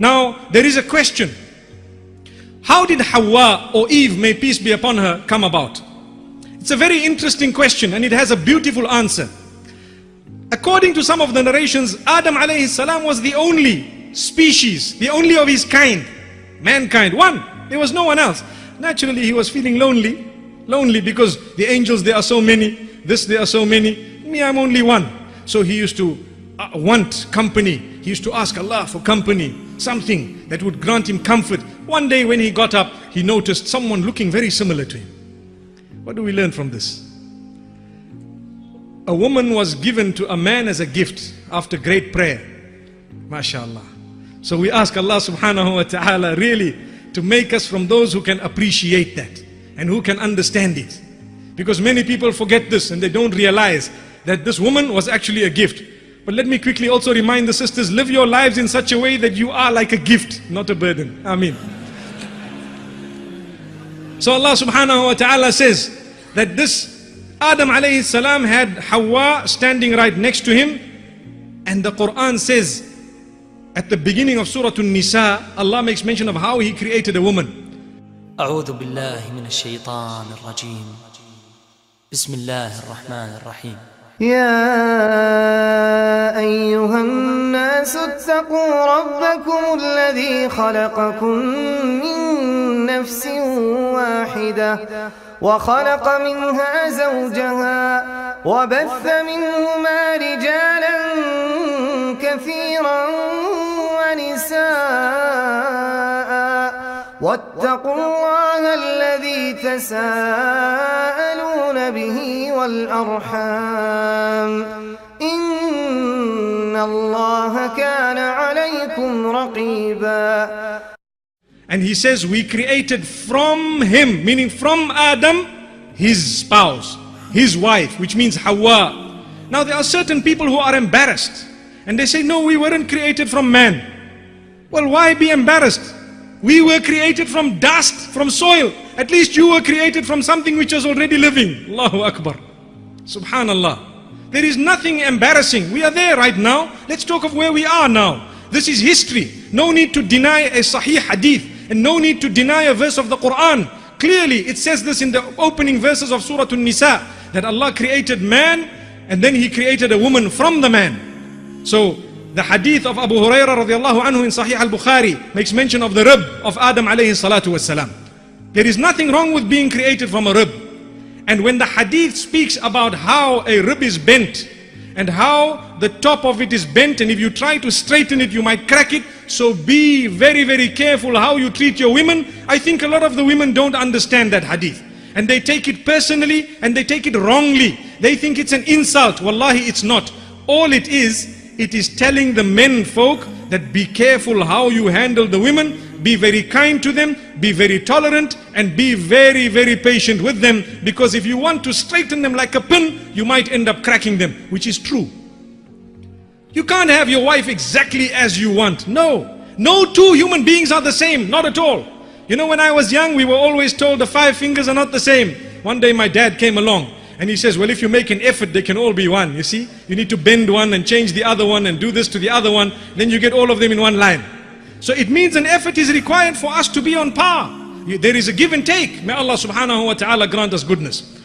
Now, there is a question. How did Hawa, or Eve, may peace be upon her, come about? It's a very interesting question, and it has a beautiful answer. According to some of the narrations, Adam alayhi salam was the only species, the only of his kind, mankind, one. There was no one else. Naturally, he was feeling lonely because the angels, there are so many, there are so many, me, I'm only one. So he used to want company. He used to ask Allah for company, something that would grant him comfort. One day when he got up, he noticed someone looking very similar to him. What do we learn from this? A woman was given to a man as a gift after great prayer. MashaAllah. So we ask Allah subhanahu wa ta'ala really to make us from those who can appreciate that and who can understand it. Because many people forget this and they don't realize that this woman was actually a gift. But let me quickly also remind the sisters, live your lives in such a way that you are like a gift, not a burden. Ameen. So Allah subhanahu wa ta'ala says that this Adam alayhi salam had Hawa standing right next to him, and the Quran says at the beginning of Surah An-Nisa, Allah makes mention of how He created a woman. أعوذ بالله من الشيطان الرجيم بسم الله الرحمن الرحيم يا أيها الناس اتقوا ربكم الذي خلقكم من نفس واحدة وخلق منها زوجها وبث منهما رجالا كثيرا ونساء واتقوا الله الذي تساءلون به والأرحام إن الله كان عليكم رقيبا. And He says we created from him, meaning from Adam, his spouse, his wife, which means Hawa. Now there are certain people who are embarrassed and they say, no, we weren't created from man. Well, why be embarrassed? We were created from dust, from soil. At least you were created from something which was already living. Allahu Akbar. Subhanallah. There is nothing embarrassing. We are there right now. Let's talk of where we are now. This is history. No need to deny a sahih hadith and no need to deny a verse of the Quran. Clearly it says this in the opening verses of Surah An-Nisa, that Allah created man and then He created a woman from the man. So the hadith of Abu Hurairah radiallahu anhu in Sahih al-Bukhari makes mention of the rib of Adam alayhi salatu wassalam. There is nothing wrong with being created from a rib. And when the hadith speaks about how a rib is bent and how the top of it is bent, and if you try to straighten it you might crack it, so be very, very careful how you treat your women. I think a lot of the women don't understand that hadith and they take it personally and they take it wrongly. They think it's an insult. Wallahi, it's not. All it is telling the men folk that be careful how you handle the women, be very kind to them, be very tolerant, and be very, very patient with them, because if you want to straighten them like a pin, you might end up cracking them, which is true. You can't have your wife exactly as you want. No two human beings are the same, not at all. You know, when I was young, we were always told the 5 fingers are not the same. One day my dad came along and he says, well, if you make an effort, they can all be one. You see, you need to bend one and change the other one and do this to the other one, then you get all of them in one line. So it means an effort is required for us to be on par. There is a give and take. May Allah subhanahu wa ta'ala grant us goodness.